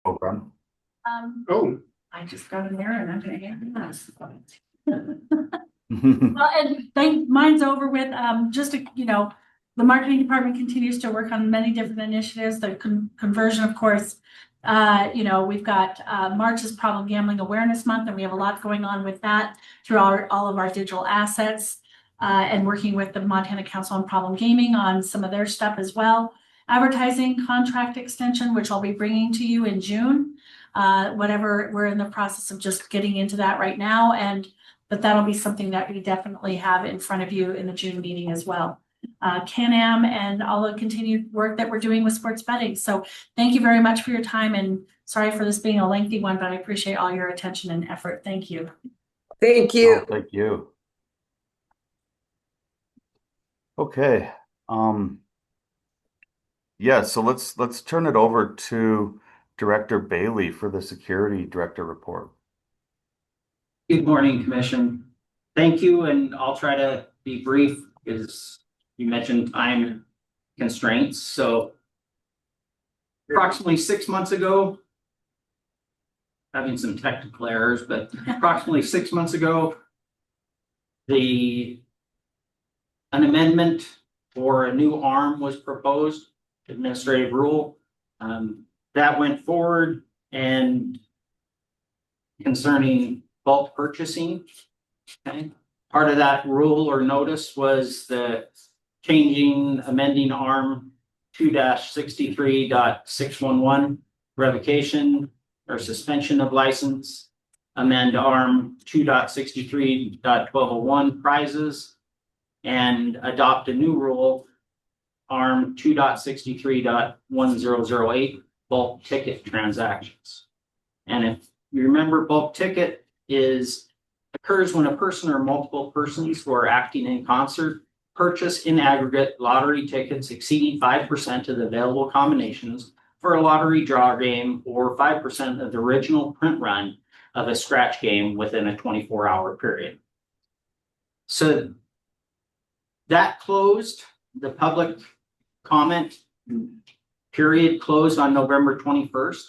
program. Oh, I just got in there and I'm gonna hand this. Well, and mine's over with, just to, the marketing department continues to work on many different initiatives, the conversion, of course. We've got, March is Problem Gambling Awareness Month, and we have a lot going on with that through all of our digital assets. And working with the Montana Council on Problem Gaming on some of their stuff as well. Advertising contract extension, which I'll be bringing to you in June. Whatever, we're in the process of just getting into that right now, but that'll be something that we definitely have in front of you in the June meeting as well. Can-Am and all the continued work that we're doing with sports betting. So thank you very much for your time, and sorry for this being a lengthy one, but I appreciate all your attention and effort. Thank you. thank you. Thank you. Okay. Yeah, so let's turn it over to Director Bailey for the Security Director report. Good morning, Commission. Thank you, and I'll try to be brief because you mentioned time constraints. So approximately 6 months ago, having some technical errors, but approximately 6 months ago, an amendment for a new arm was proposed, administrative rule. That went forward, and concerning bulk purchasing. Okay. Part of that rule or notice was the amending arm 2-63.611 revocation or suspension of license, amend arm 2.63.1201 prizes, and adopt a new rule, arm 2.63.1008 bulk ticket transactions. And if you remember, bulk ticket occurs when a person or multiple persons who are acting in concert purchase in aggregate lottery tickets exceeding 5% of the available combinations for a lottery draw game or 5% of the original print run of a scratch game within a 24-hour period. So that closed. The public comment period closed on November 21st.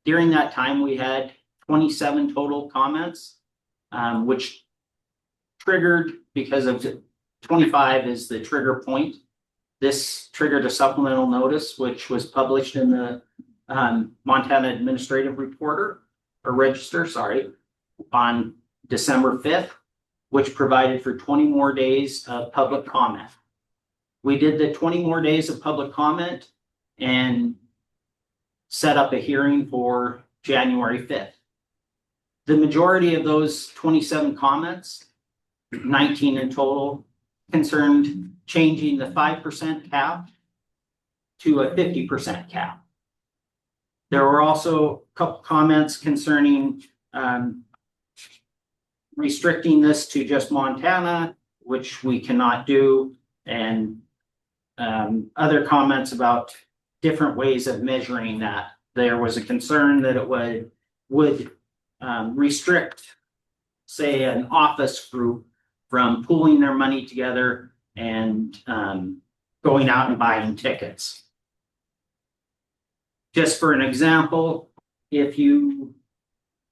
During that time, we had 27 total comments, which triggered, because of 25 is the trigger point. This triggered a supplemental notice, which was published in the Montana Administrative Register, on December 5th, which provided for 20 more days of public comment. We did the 20 more days of public comment and set up a hearing for January 5th. The majority of those 27 comments, 19 in total, concerned changing the 5% cap to a 50% cap. There were also a couple comments concerning restricting this to just Montana, which we cannot do, and other comments about different ways of measuring that. There was a concern that it would restrict, say, an office group from pooling their money together and going out and buying tickets. Just for an example, if you,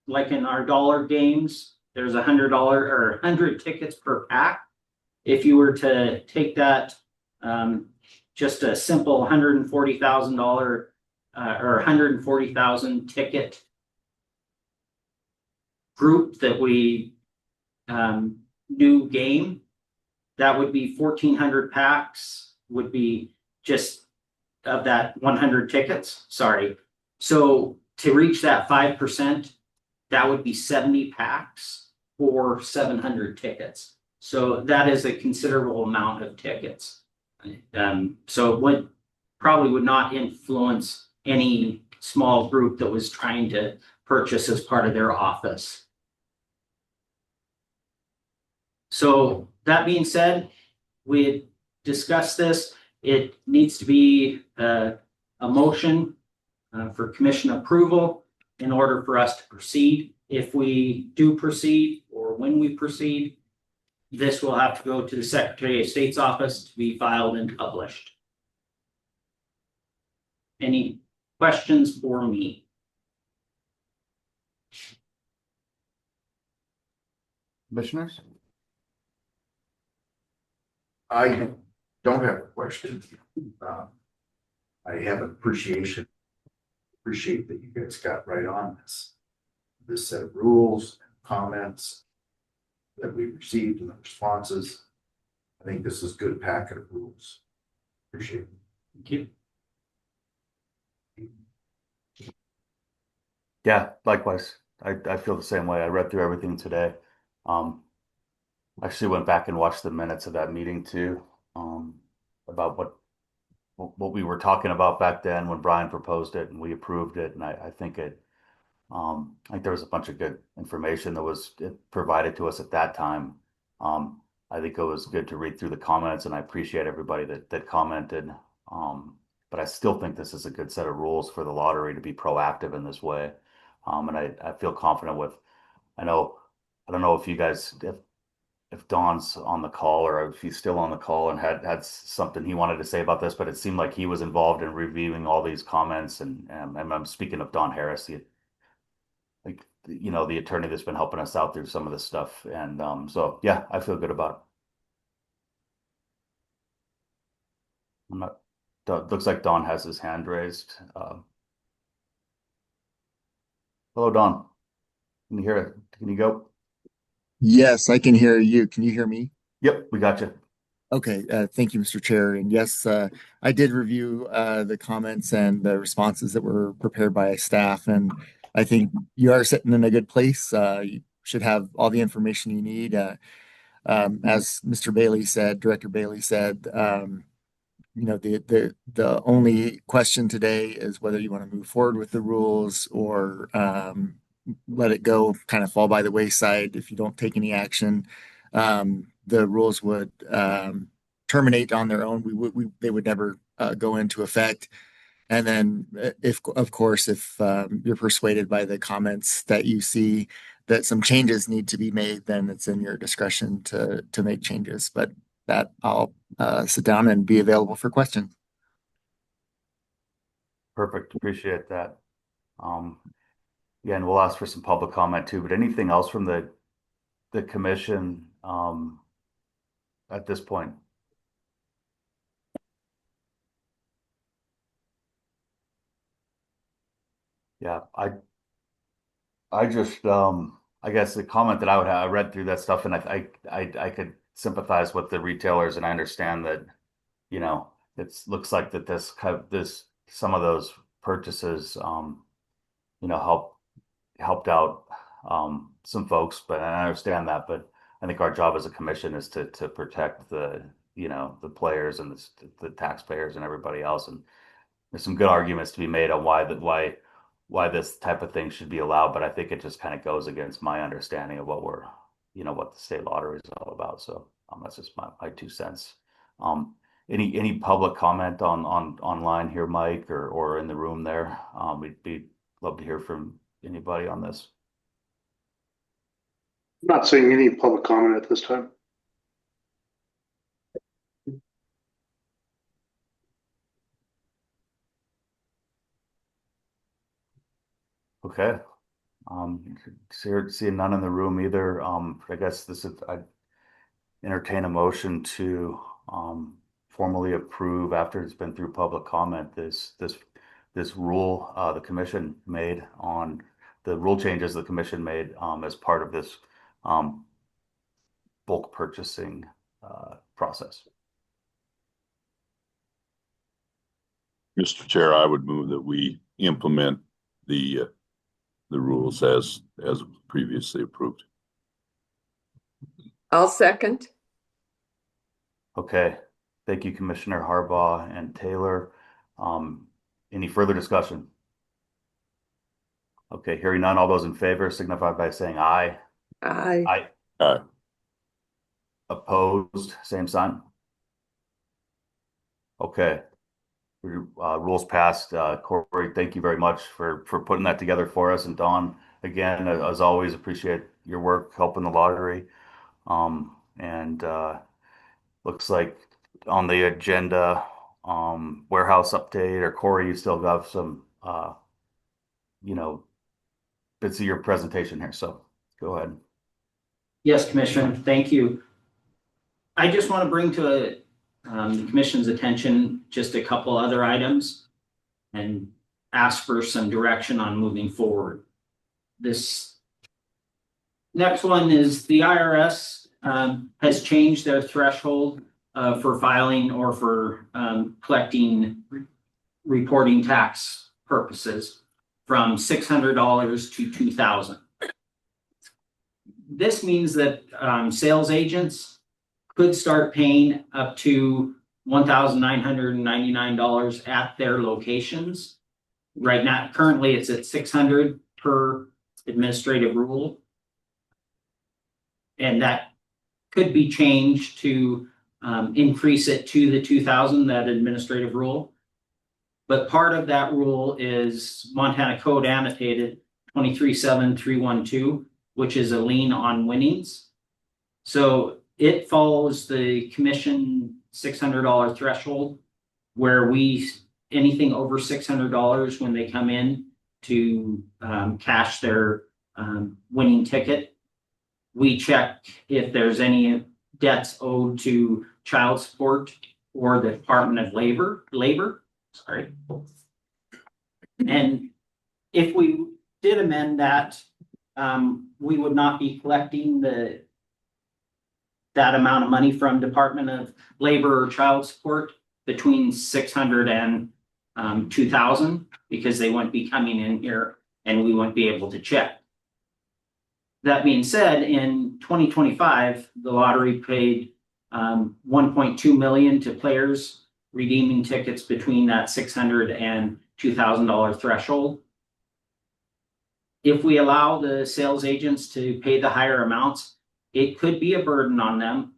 like in our dollar games, there's $100 or 100 tickets per pack. If you were to take that, just a simple $140,000 or 140,000 ticket group that we do game, that would be 1,400 packs, would be just of that 100 tickets. Sorry. So to reach that 5%, that would be 70 packs for 700 tickets. So that is a considerable amount of tickets. So it probably would not influence any small group that was trying to purchase as part of their office. So that being said, we discussed this. It needs to be a motion for commission approval in order for us to proceed. If we do proceed, or when we proceed, this will have to go to the Secretary of State's office to be filed and published. Any questions for me? Commissioners? I don't have a question. Uh, I have appreciate that you guys got right on this set of rules, comments that we received and the responses. I think this is a good packet of rules. Appreciate it. Thank you. Yeah, likewise. I feel the same way. I read through everything today. Um, actually went back and watched the minutes of that meeting too, about what we were talking about back then when Brian proposed it and we approved it. And I think there was a bunch of good information that was provided to us at that time. I think it was good to read through the comments, and I appreciate everybody that commented. But I still think this is a good set of rules for the lottery to be proactive in this way. And I feel confident with, I know, I don't know if you guys, if Don's on the call or if he's still on the call and had something he wanted to say about this, but it seemed like he was involved in reviewing all these comments. And I'm speaking of Don Harris, the attorney that's been helping us out through some of this stuff. And so yeah, I feel good about it. I'm not, looks like Don has his hand raised. Hello, Don. Can you hear it? Can you go? Yes, I can hear you. Can you hear me? Yep, we got you. Okay, thank you, Mr. Chair. And yes, I did review the comments and the responses that were prepared by staff, and I think you are sitting in a good place. You should have all the information you need. As Mr. Bailey said, Director Bailey said, the only question today is whether you want to move forward with the rules or let it go, kind of fall by the wayside if you don't take any action. The rules would terminate on their own. They would never go into effect. And then, if of course, if you're persuaded by the comments that you see that some changes need to be made, then it's in your discretion to make changes. But that I'll sit down and be available for questions. Perfect. Appreciate that. Um, yeah, and we'll ask for some public comment too, but anything else from the commission at this point? Yeah, I just I guess the comment that I would have, I read through that stuff and I could sympathize with the retailers, and I understand that, it looks like that this some of those purchases helped out some folks, but I understand that. But I think our job as a commission is to protect the players and the taxpayers and everybody else. And there's some good arguments to be made on why this type of thing should be allowed, but I think it just kind of goes against my understanding of what the state lottery is all about. So that's just my 2 cents. Um, any public comment on online here, Mike, or in the room there? We'd love to hear from anybody on this. Not seeing any public comment at this time. Okay. Seeing none in the room either. I guess I'd entertain a motion to formally approve after it's been through public comment this rule the commission made on the rule changes the commission made as part of this bulk purchasing process. Mr. Chair, I would move that we implement the rules as previously approved. I'll second. Okay. Thank you, Commissioner Harbaugh and Taylor. Any further discussion? Okay, hearing none, all those in favor signify by saying aye. Aye. Aye. Aye. Opposed, same sign. Okay. Rules passed. Corey, thank you very much for putting that together for us. And Don, again, as always, appreciate your work helping the lottery. And looks like on the agenda, warehouse update, or Corey, you still got some, it's your presentation here, so go ahead. Yes, Commissioner, thank you. I just want to bring to the Commission's attention just a couple other items and ask for some direction on moving forward. This next one is the IRS has changed their threshold for filing or for collecting reporting tax purposes from $600 to $2,000. This means that sales agents could start paying up to $1,999 at their locations. Right now, currently it's at $600 per administrative rule. And that could be changed to increase it to the $2,000, that administrative rule. But part of that rule is Montana Code Annotated 237312, which is a lien on winnings. So it follows the commission $600 threshold, where anything over $600 when they come in to cash their winning ticket, we check if there's any debts owed to child support or the Department of Labor. Sorry. And if we did amend that, we would not be collecting that amount of money from Department of Labor or child support between $600 and $2,000, because they wouldn't be coming in here and we wouldn't be able to check. That being said, in 2025, the lottery paid $1.2 million to players redeeming tickets between that $600 and $2,000 threshold. If we allow the sales agents to pay the higher amounts, it could be a burden on them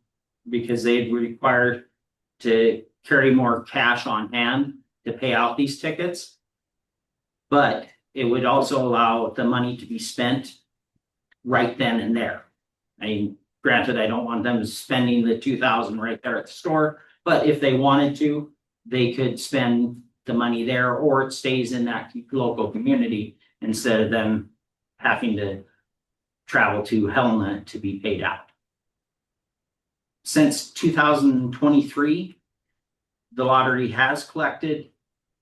because they'd be required to carry more cash on hand to pay out these tickets. But it would also allow the money to be spent right then and there. I mean, granted, I don't want them spending the $2,000 right there at the store, but if they wanted to, they could spend the money there, or it stays in that local community instead of them having to travel to Helena to be paid out. Since 2023, the lottery has collected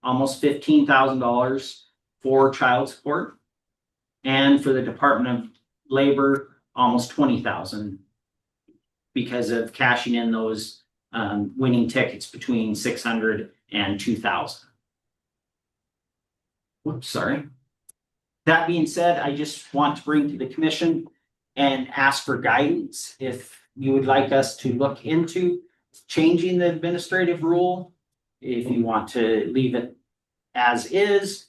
almost $15,000 for child support, and for the Department of Labor, almost $20,000 because of cashing in those winning tickets between $600 and $2,000. Whoops, sorry. That being said, I just want to bring to the commission and ask for guidance if you would like us to look into changing the administrative rule, if you want to leave it as is,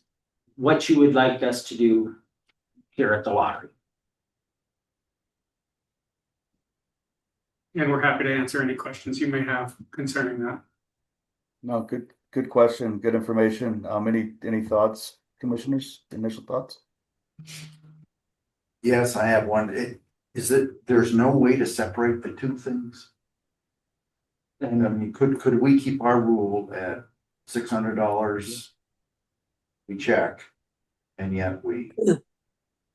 what you would like us to do here at the lottery. And we're happy to answer any questions you may have concerning that. No, good question, good information. Any thoughts, commissioners? Initial thoughts? Yes, I have one. There's no way to separate the two things? And I mean, could we keep our rule at $600 we check, and yet we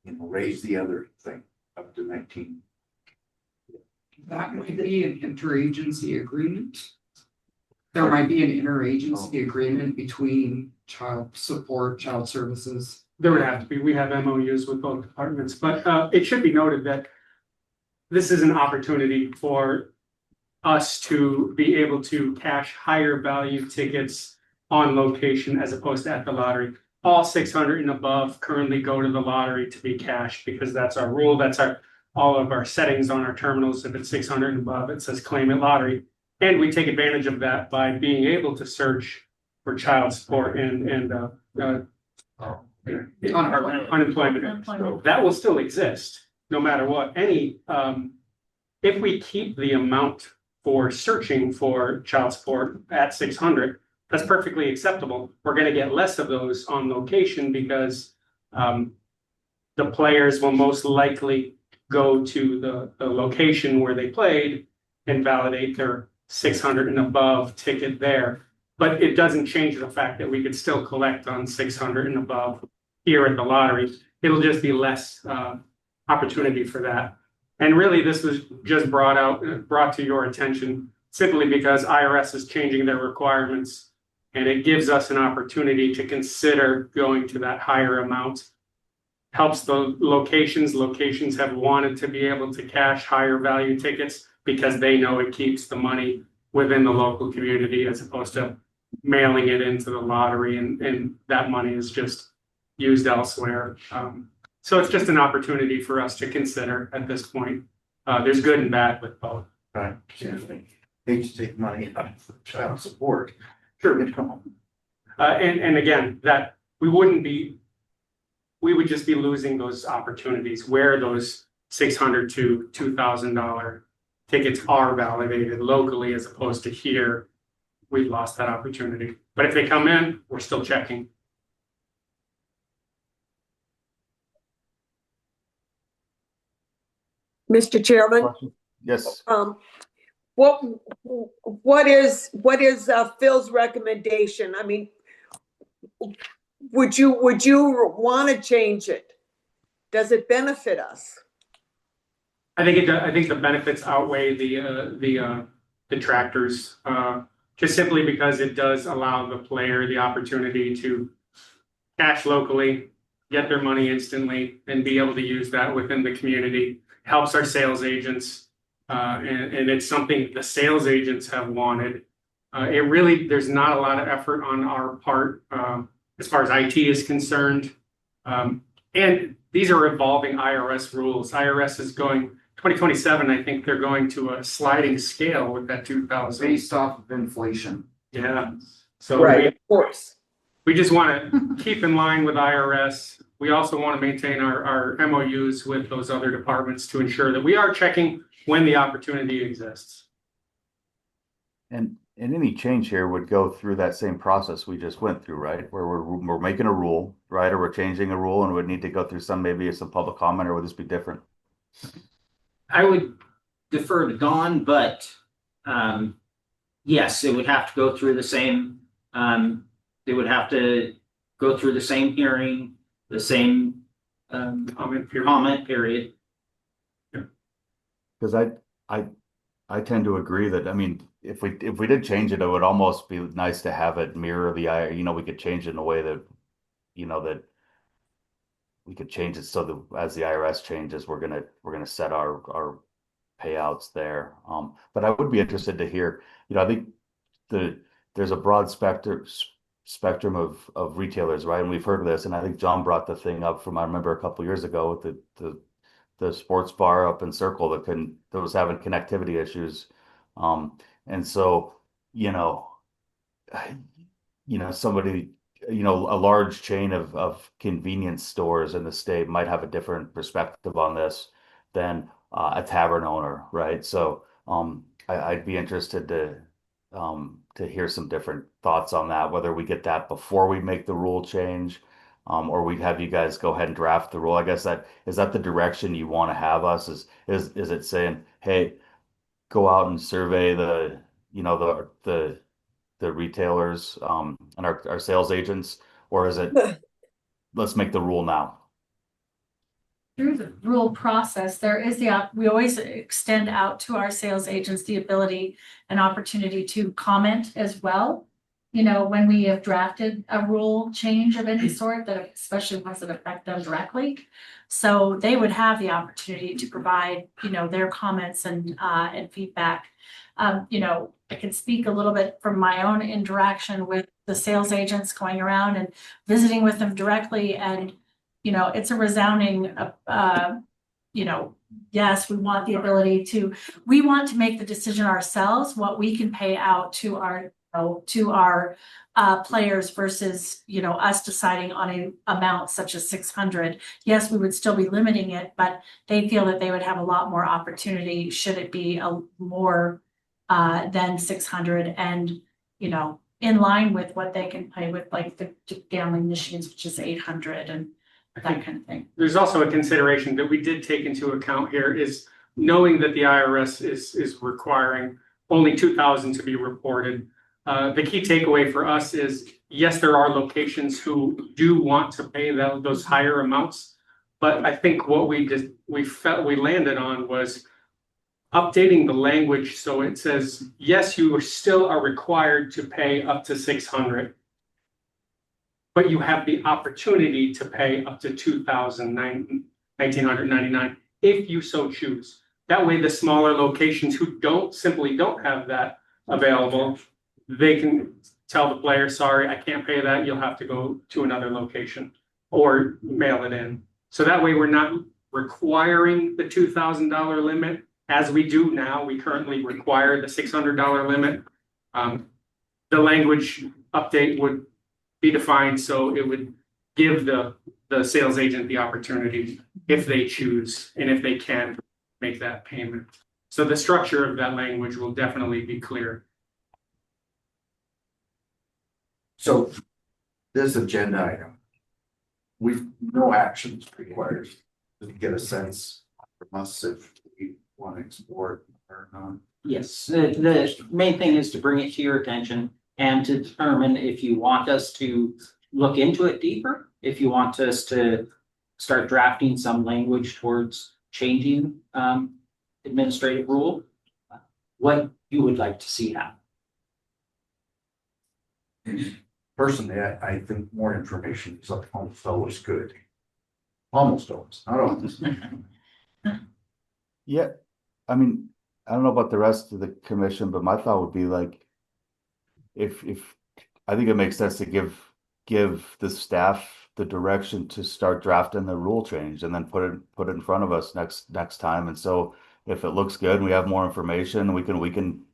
raise the other thing up to 19? That might be an interagency agreement. There might be an interagency agreement between child support, child services. There would have to be. We have MOUs with both departments, but it should be noted that this is an opportunity for us to be able to cash higher value tickets on location as opposed to at the lottery. All 600 and above currently go to the lottery to be cashed because that's our rule. That's all of our settings on our terminals. If it's 600 and above, it says claim it lottery. And we take advantage of that by being able to search for child support and unemployment. So that will still exist no matter what. If we keep the amount for searching for child support at 600, that's perfectly acceptable. We're going to get less of those on location because the players will most likely go to the location where they played and validate their 600 and above ticket there. But it doesn't change the fact that we could still collect on 600 and above here at the lottery. it'll just be less opportunity for that. And really, this was just brought to your attention simply because IRS is changing their requirements, and it gives us an opportunity to consider going to that higher amount. Helps the locations. Locations have wanted to be able to cash higher value tickets because they know it keeps the money within the local community as opposed to mailing it into the lottery, and that money is just used elsewhere. So it's just an opportunity for us to consider at this point. There's good and bad with both. Right. Hate to take money out of child support. Sure. And again, that we would just be losing those opportunities where those $600 to $2,000 tickets are validated locally as opposed to here. We've lost that opportunity. But if they come in, we're still checking. Mr. Chairman, Yes. what is Phil's recommendation? I mean, would you want to change it? Does it benefit us? I think the benefits outweigh the detractors, just simply because it does allow the player the opportunity to cash locally, get their money instantly, and be able to use that within the community. Helps our sales agents, and it's something the sales agents have wanted. There's not a lot of effort on our part as far as IT is concerned. And these are evolving IRS rules. IRS is going 2027. I think they're going to a sliding scale with that 2,000 Based off of inflation. Yeah. So Right, of course. we just want to keep in line with IRS. We also want to maintain our MOUs with those other departments to ensure that we are checking when the opportunity exists. And any change here would go through that same process we just went through, right? Where we're making a rule, right? Or we're changing a rule and would need to go through maybe some public comment, or would this be different? I would defer to Dawn, but yes, it would have to go through the same, they would have to go through the same hearing, the same comment period. Because I tend to agree that, I mean, if we did change it, it would almost be nice to have it mirror we could change it in a way that, that we could change it so that as the IRS changes, we're gonna set our payouts there. But I would be interested to hear, I think there's a broad spectrum of retailers, right? And we've heard of this, and I think John brought the thing up I remember a couple years ago with the sports bar up in Circle that was having connectivity issues. And so, somebody, a large chain of convenience stores in the state might have a different perspective on this than a tavern owner, right? So I'd be interested to hear some different thoughts on that, whether we get that before we make the rule change, or we'd have you guys go ahead and draft the rule. I guess is that the direction you want to have us? Is it saying, hey, go out and survey the retailers and our sales agents, or is it let's make the rule now? Through the rule process, there is we always extend out to our sales agents the ability and opportunity to comment as well. When we have drafted a rule change of any sort, that especially ones that affect them directly. So they would have the opportunity to provide, their comments and feedback. I can speak a little bit from my own interaction with the sales agents going around and visiting with them directly, and it's a resounding, yes, we want the ability we want to make the decision ourselves, what we can pay out to our players versus, us deciding on an amount such as 600. Yes, we would still be limiting it, but they feel that they would have a lot more opportunity should it be a more than 600, and, in line with what they can play with, like the gambling machines, which is 800 and that kind of thing. There's also a consideration that we did take into account here is knowing that the IRS is requiring only 2,000 to be reported. The key takeaway for us is, yes, there are locations who do want to pay those higher amounts, But I think what we landed on was updating the language so it says, yes, you still are required to pay up to 600. But you have the opportunity to pay up to 1,999 if you so choose. That way, the smaller locations who simply don't have that available, they can tell the player, sorry, I can't pay that. You'll have to go to another location or mail it in. So that way, we're not requiring the $2,000 limit as we do now. We currently require the $600 limit. The language update would be defined so it would give the sales agent the opportunity if they choose and if they can make that payment. So the structure of that language will definitely be clear. So this agenda item, no actions required. Just get a sense from us if we want to explore or not. Yes, the main thing is to bring it to your attention and to determine if you want us to look into it deeper, if you want us to start drafting some language towards changing administrative rule, what you would like to see happen. Personally, I think more information is almost always good. Almost always, not always. Yeah, I mean, I don't know about the rest of the commission, but my thought would be like, if I think it makes sense to give the staff the direction to start drafting the rule change and then put it in front of us next time. And so if it looks good and we have more information, we can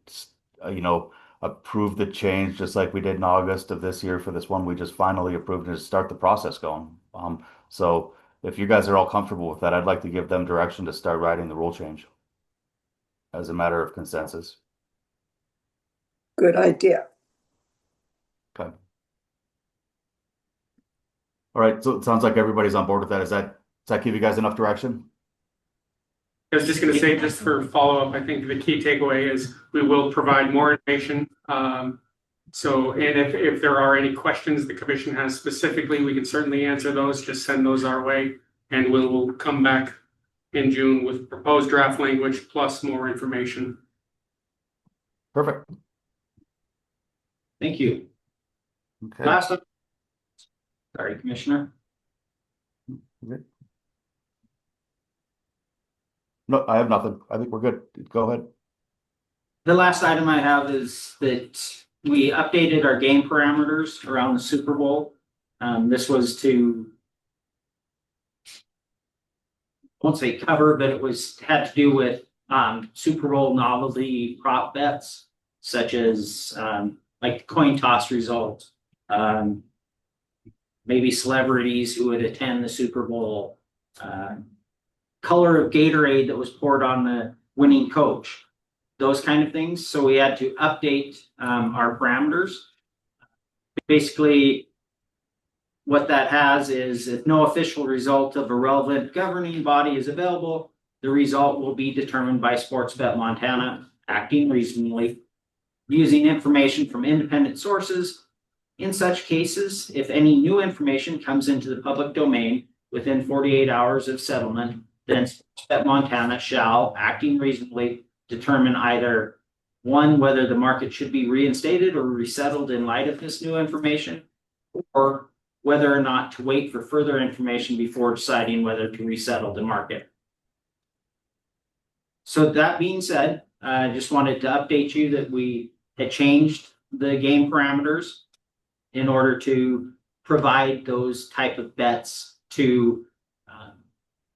approve the change just like we did in August of this year for this one we just finally approved and just start the process going. So if you guys are all comfortable with that, I'd like to give them direction to start writing the rule change as a matter of consensus. Good idea. Okay. All right, so it sounds like everybody's on board with that. Does that give you guys enough direction? I was just going to say, just for follow-up, I think the key takeaway is we will provide more information. And if there are any questions the commission has specifically, we can certainly answer those. Just send those our way, and we'll come back in June with proposed draft language plus more information. Perfect. Thank you. Okay. Last up. Sorry, Commissioner. Okay. No, I have nothing. I think we're good. Go ahead. The last item I have is that we updated our game parameters around the Super Bowl. This was to, I won't say cover, but it had to do with Super Bowl novelty prop bets, such as like the coin toss result, maybe celebrities who would attend the Super Bowl, color of Gatorade that was poured on the winning coach, those kind of things. So we had to update our parameters. Basically, what that has is if no official result of a relevant governing body is available, the result will be determined by Sportsbet Montana, acting reasonably, using information from independent sources. In such cases, if any new information comes into the public domain within 48 hours of settlement, then Sportsbet Montana shall, acting reasonably, determine either one, whether the market should be reinstated or resettled in light of this new information, or whether or not to wait for further information before deciding whether to resettle the market. So that being said, I just wanted to update you that we had changed the game parameters in order to provide those type of bets to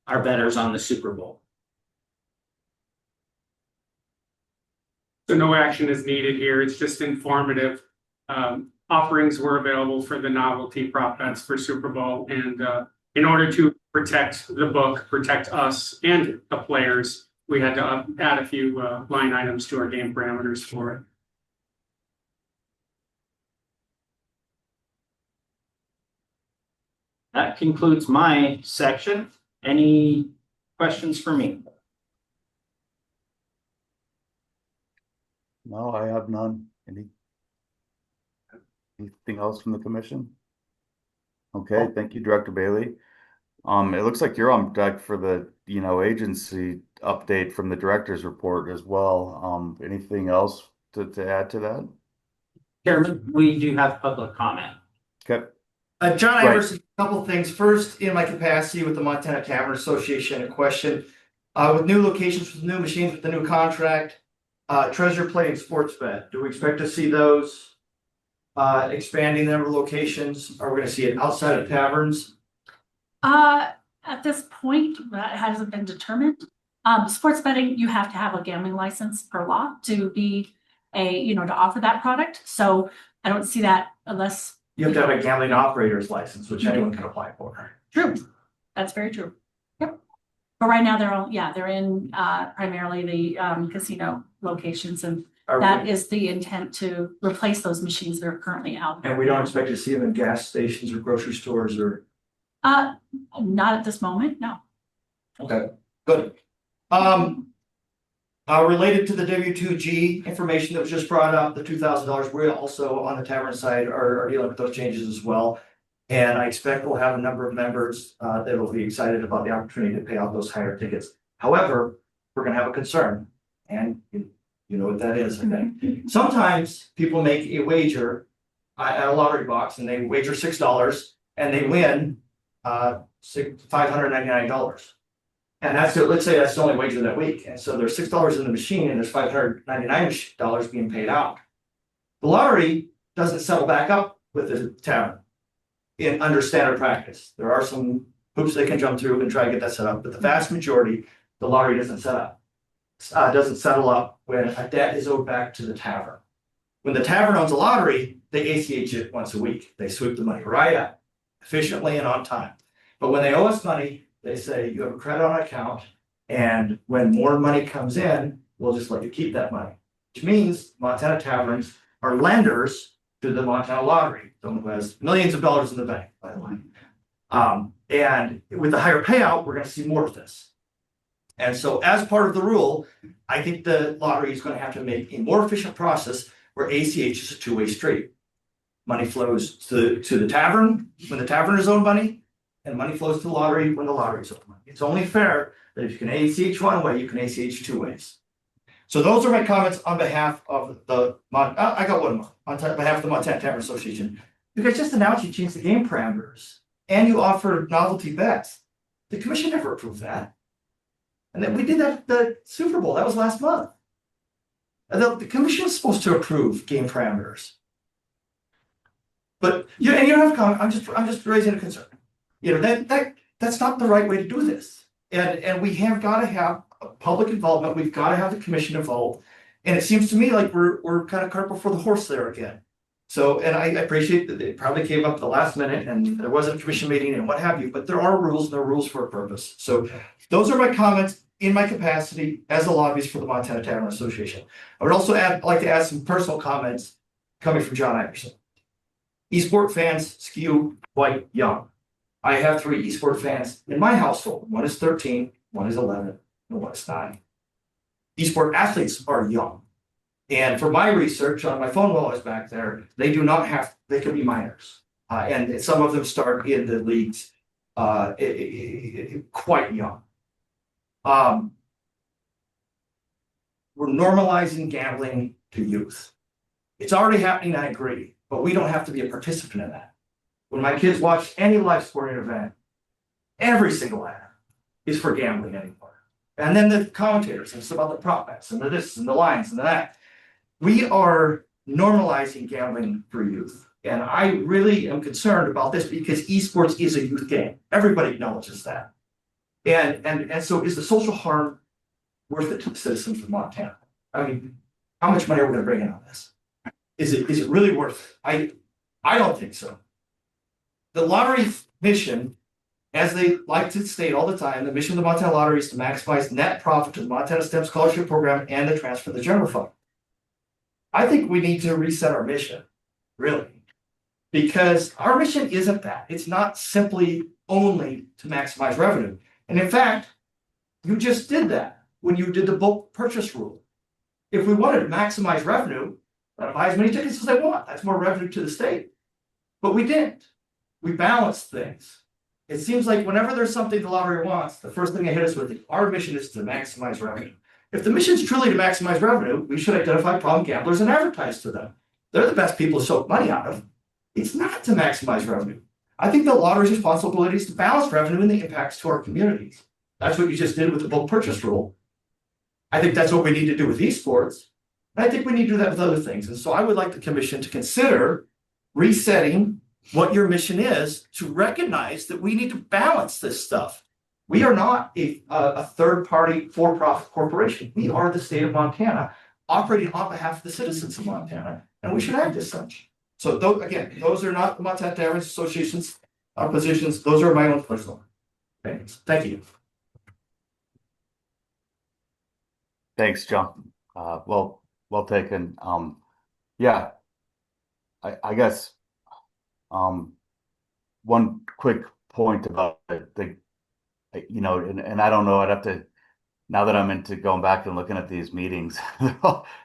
our bettors on the Super Bowl. So no action is needed here. It's just informative. Offerings were available for the novelty prop bets for Super Bowl. And in order to protect the book, protect us and the players, we had to add a few line items to our game parameters for it. That concludes my section. Any questions for me? No, I have none. Anything else from the commission? Okay, thank you, Director Bailey. It looks like you're on deck for the, agency update from the director's report as well. Anything else to add to that? Chairman, we do have public comment. Okay. John Right. Iverson, a couple of things. First, in my capacity with the Montana Tavern Association, a question. With new locations, with new machines, with the new contract, Treasure Play and Sports Bet, do we expect to see those expanding the number of locations? Are we gonna see it outside of taverns? At this point, that hasn't been determined. Sports betting, you have to have a gambling license per law to be to offer that product. So I don't see that unless. You have to have a gambling operator's license, which anyone can apply for. True. That's very true. Yep. But right now they're in primarily the casino locations, and that is the intent, to replace those machines that are currently out there. And we don't expect to see them in gas stations or grocery stores or. Not at this moment, no. Okay, good. Related to the W2G information that was just brought up, the $2,000, we're also on the tavern side are dealing with those changes as well. And I expect we'll have a number of members that will be excited about the opportunity to pay out those higher tickets. However, we're gonna have a concern, and you know what that is, I think. Sometimes people make a wager at a lottery box, and they wager $6 and they win $599. And that's it. Let's say that's the only wager that week. And so there's $6 in the machine and there's $599 being paid out. The lottery doesn't settle back up with the tavern under standard practice. There are some hoops they can jump through and try to get that set up, but the vast majority, the lottery doesn't settle up when a debt is owed back to the tavern. When the tavern owns a lottery, they ACH it once a week. They sweep the money right up, efficiently and on time. But when they owe us money, they say you have a credit on account, and when more money comes in, we'll just let you keep that money. Which means Montana taverns are lenders to the Montana Lottery, someone who has millions of dollars in the bank, by the way. And with the higher payout, we're going to see more of this. And so, as part of the rule, I think the lottery is going to have to make a more efficient process where ACH is a two-way street. Money flows to the tavern when the tavern is owed money, and money flows to the lottery when the lottery is owed money. It's only fair that if you can ACH one way, you can ACH two ways. So those are my comments on behalf of the I got one more on behalf of the Montana Tavern Association. You guys just announced you changed the game parameters and you offered novelty bets. The commission never approved that. And then we did that at the Super Bowl. That was last month. And the commission is supposed to approve game parameters. But you don't have to comment. I'm just raising a concern. That's not the right way to do this. And we have got to have public involvement. We've got to have the commission involved. And it seems to me like we're kind of cart before the horse there again. So, and I appreciate that it probably came up at the last minute and there wasn't a commission meeting and what have you, but there are rules and there are rules for a purpose. So those are my comments in my capacity as a lobbyist for the Montana Tavern Association. I would also like to add some personal comments coming from John Iverson. Esport fans skew quite young. I have 3 esport fans in my household. One is 13, one is 11, and one is 9. Esport athletes are young. And for my research on my phone while I was back there, they can be minors. And some of them start in the leagues quite young. We're normalizing gambling to youth. It's already happening, I agree, but we don't have to be a participant in that. When my kids watch any live sporting event, every single ad is for gambling anymore. And then the commentators, and it's about the prop bets and the this and the lines and the that. We are normalizing gambling for youth. And I really am concerned about this because esports is a youth game. Everybody acknowledges that. And so is the social harm worth it to the citizens of Montana? I mean, how much money are we going to bring in on this? Is it really worth it? I don't think so. The lottery mission, as they like to state all the time, the mission of the Montana Lottery is to maximize net profit to the Montana STEM Scholarship Program and the transfer to the general fund. I think we need to reset our mission, really, because our mission isn't that. It's not simply only to maximize revenue. And in fact, you just did that when you did the bulk purchase rule. If we wanted to maximize revenue, let them buy as many tickets as they want. That's more revenue to the state. But we didn't. We balanced things. It seems like whenever there's something the lottery wants, the first thing they hit us with, our mission is to maximize revenue. If the mission is truly to maximize revenue, we should identify problem gamblers and advertise to them. They're the best people to soak money out of. It's not to maximize revenue. I think the lottery's responsibility is to balance revenue and the impacts to our communities. That's what you just did with the bulk purchase rule. I think that's what we need to do with esports. And I think we need to do that with other things. And so I would like the commission to consider resetting what your mission is, to recognize that we need to balance this stuff. We are not a third-party for-profit corporation. We are the state of Montana, operating on behalf of the citizens of Montana, and we should act as such. So those are not the Montana Taverns Association's positions. Those are my own personal opinions. Thank you. Thanks, John. Well taken. Yeah, I guess one quick point about the and I don't know, I'd have to, now that I'm into going back and looking at these meetings,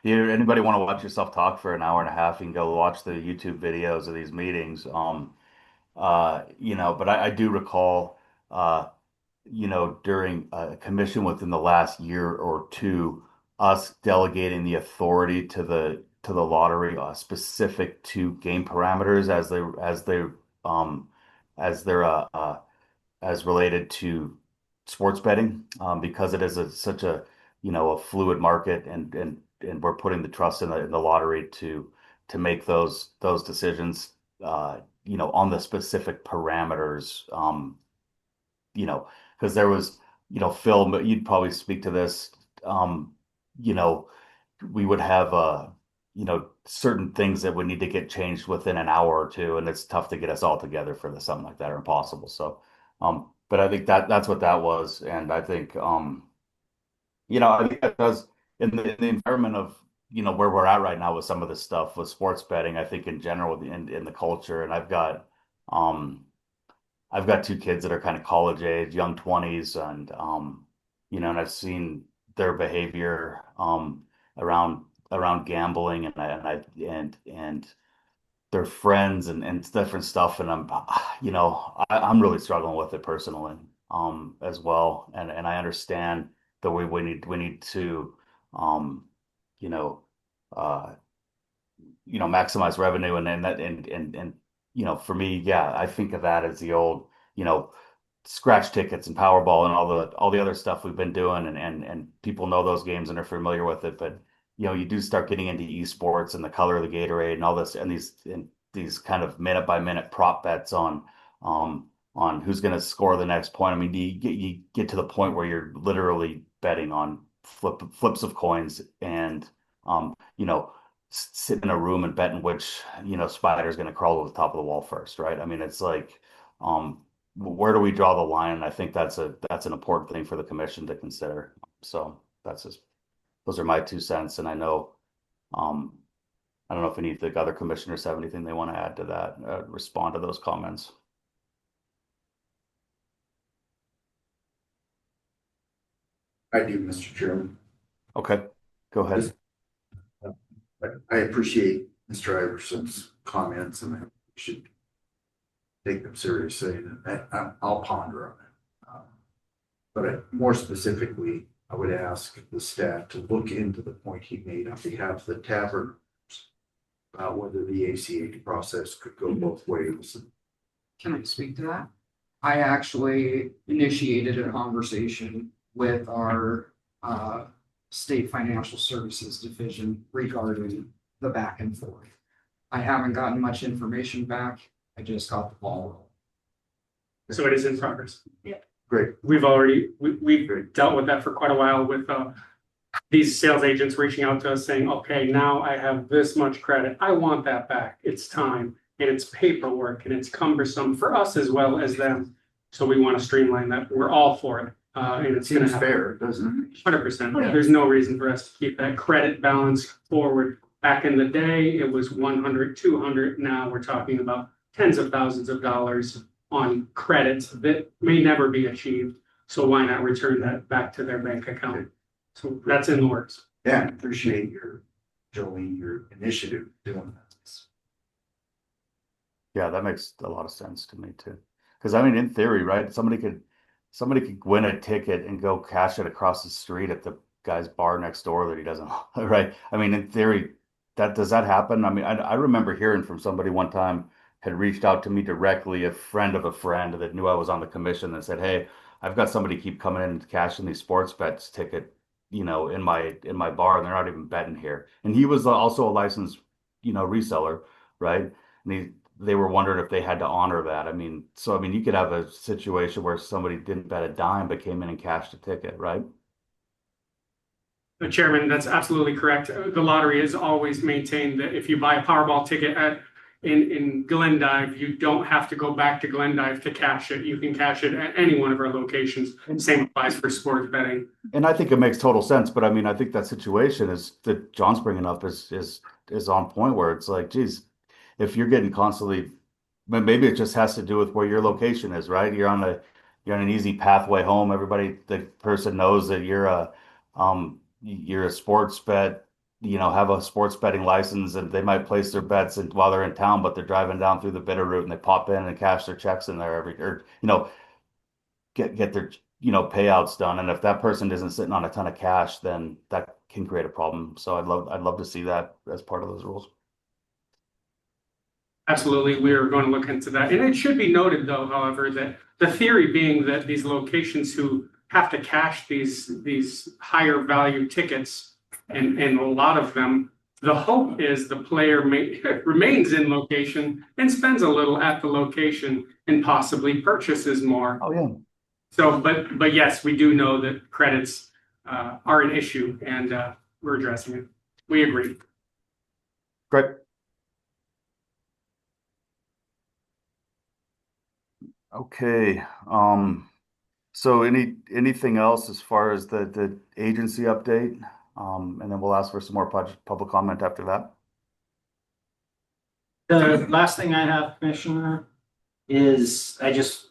anybody want to watch yourself talk for an hour and a half, you can go watch the YouTube videos of these meetings. But I do recall, during a commission within the last year or two, us delegating the authority to the lottery, specific to game parameters as related to sports betting, because it is such a a fluid market, and we're putting the trust in the lottery to make those decisions, on the specific parameters, because there was, Phil, but you'd probably speak to this, you know, we would have certain things that would need to get changed within an hour or two, and it's tough to get us all together for something like that, or impossible. So, but I think that's what that was, and I think I think that does in the environment of where we're at right now with some of this stuff with sports betting. I think in general in the culture, and I've got two kids that are kind of college age, young 20s, and and I've seen their behavior around gambling, and their friends, and different stuff, and I'm really struggling with it personally, as well, and I understand that we need to you know uh maximize revenue, and that and for me, yeah, I think of that as the old scratch tickets and Powerball and all the other stuff we've been doing, and people know those games and are familiar with it. But you do start getting into esports and the color of the Gatorade and all this, and these kind of minute by minute prop bets on who's going to score the next point. I mean, you get to the point where you're literally betting on flips of coins, and sit in a room and betting which spider's going to crawl to the top of the wall first, right? I mean, it's like, where do we draw the line? And I think that's an important thing for the commission to consider. So those are my 2 cents. And I know, I don't know if any of the other commissioners have anything they want to add to that, respond to those comments. I do, Mr. Chairman. Okay, go ahead. I appreciate Mr. Iverson's comments, and I should take them seriously, and I'll ponder on it. But more specifically, I would ask the staff to look into the point he made on behalf of the tavern about whether the ACH process could go both ways. Can I speak to that? I actually initiated a conversation with our state financial services division regarding the back and forth. I haven't gotten much information back. I just got the ball rolling. So it is in progress. Yeah. Great. We've dealt with that for quite a while with these sales agents reaching out to us saying, okay, now I have this much credit. I want that back. It's time, and it's paperwork, and it's cumbersome for us as well as them. So we want to streamline that. We're all for it. And it's going to Seems fair, doesn't it? 100%. There's no reason for us to keep that credit balance forward. Back in the day, it was 100, 200. Now we're talking about tens of thousands of dollars on credits that may never be achieved. So why not return that back to their bank account? So that's in the works. Yeah, I appreciate your initiative doing that. Yeah, that makes a lot of sense to me too. Because I mean, in theory, right? Somebody could win a ticket and go cash it across the street at the guy's bar next door that he doesn't, right? I mean, in theory, that does that happen? I mean, I remember hearing from somebody one time had reached out to me directly, a friend of a friend that knew I was on the commission and said, "Hey, I've got somebody keep coming in and cashing these sports bets ticket, in my bar, and they're not even betting here." And he was also a licensed, reseller, right? And they were wondering if they had to honor that. I mean, you could have a situation where somebody didn't bet a dime but came in and cashed a ticket, right? Chairman, that's absolutely correct. The lottery has always maintained that if you buy a Powerball ticket in Glendive, you don't have to go back to Glendive to cash it. You can cash it at any one of our locations. Same applies for sports betting. And I think it makes total sense, but I mean, I think that situation is that John's bringing up is on point where it's like, geez, if you're getting constantly, but maybe it just has to do with where your location is, right? You're on an easy pathway home. The person knows that you're a sports bet, have a sports betting license, and they might place their bets while they're in town, but they're driving down through the bitter route and they pop in and cash their checks in there or get their payouts done. And if that person isn't sitting on a ton of cash, then that can create a problem. So I'd love to see that as part of those rules. Absolutely, we are going to look into that. And it should be noted, though, however, that the theory being that these locations who have to cash these higher value tickets, and a lot of them, the hope is the player remains in location and spends a little at the location and possibly purchases more. Oh yeah. So, but yes, we do know that credits are an issue, and we're addressing it. We agree. Great. Okay. So anything else as far as the agency update? And then we'll ask for some more public comment after that. The last thing I have, Commissioner, is I just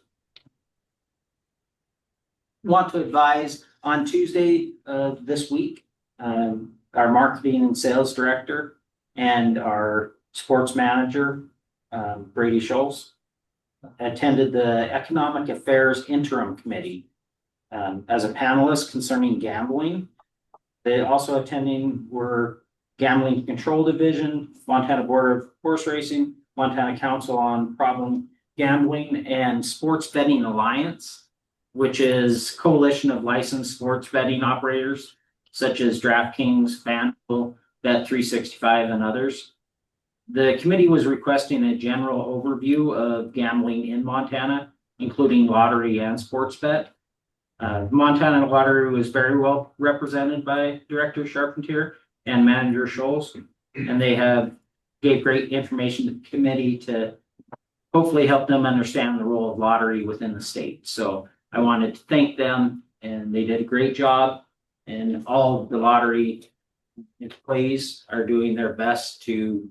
want to advise on Tuesday of this week, our marketing and sales director and our sports manager, Brady Scholes, attended the Economic Affairs Interim Committee as a panelist concerning gambling. They also attending were Gambling Control Division, Montana Board of Horse Racing, Montana Council on Problem Gambling, and Sports Betting Alliance, which is coalition of licensed sports betting operators such as DraftKings, FanDuel, Bet365, and others. The committee was requesting a general overview of gambling in Montana, including lottery and sports bet. Montana Lottery was very well represented by Director Charpentier and Manager Scholes, and they gave great information to the committee to hopefully help them understand the role of lottery within the state. So I wanted to thank them, and they did a great job, and all of the lottery employees are doing their best to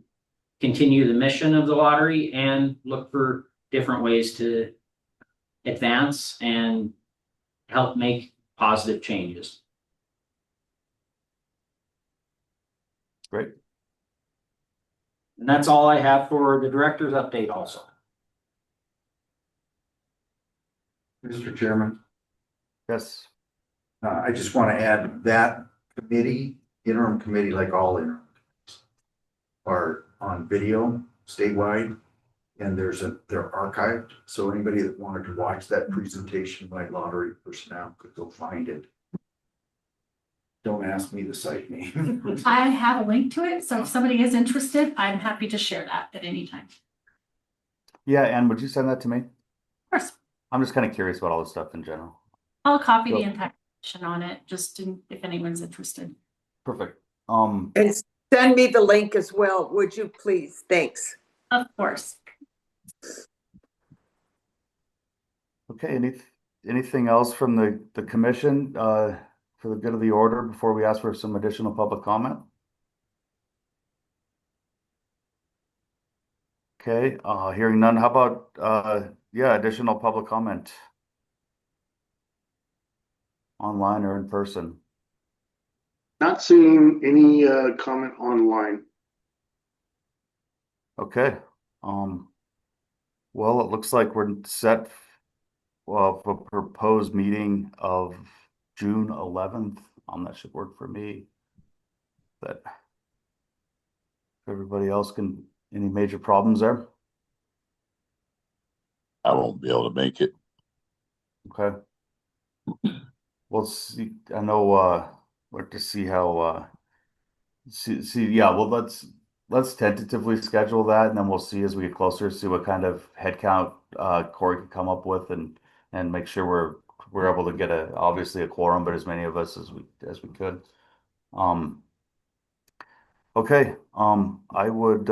continue the mission of the lottery and look for different ways to advance and help make positive changes. Great. And that's all I have for the director's update also. Mr. Chairman, Yes. I just want to add that interim committee, like all interim committees, are on video statewide, and they're archived. So anybody that wanted to watch that presentation by lottery personnel could go find it. Don't ask me the site name. I have a link to it, so if somebody is interested, I'm happy to share that at any time. Yeah, Ann, would you send that to me? Of course, I'm just kind of curious about all this stuff in general. I'll copy the Well- entire section on it, just if anyone's interested. Perfect. And send me the link as well, would you please? Thanks. Of course. Okay, anything else from the commission for the good of the order before we ask for some additional public comment? Okay, hearing none, how about additional public comment? Online or in person? Not seeing any comment online. Okay. Well, it looks like we're set well, a proposed meeting of June 11th. That should work for me. That everybody else can, any major problems there? I won't be able to make it. Okay. We'll see. I know, we'll have to see how, yeah, well, let's tentatively schedule that, and then we'll see as we get closer, see what kind of head count Corey can come up with, and make sure we're able to get obviously a quorum, but as many of us as we could. Okay, I would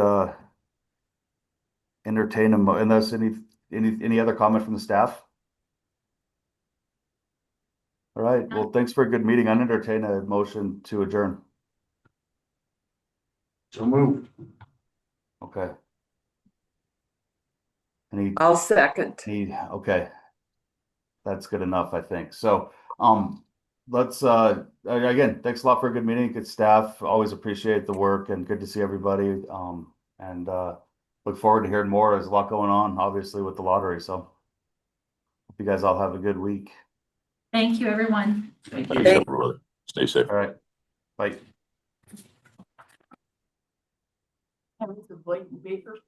entertain unless any other comment from the staff. All right, well, thanks for a good meeting. I'd entertain a motion to adjourn. So moved. Okay. I'll second. Okay. That's good enough, I think. So, let's, again, thanks a lot for a good meeting. Good staff. Always appreciate the work and good to see everybody. And look forward to hearing more. There's a lot going on, obviously, with the lottery. So, hope you guys all have a good week. Thank you, everyone. Thank Thanks, you. everyone. Stay safe. All right. Bye.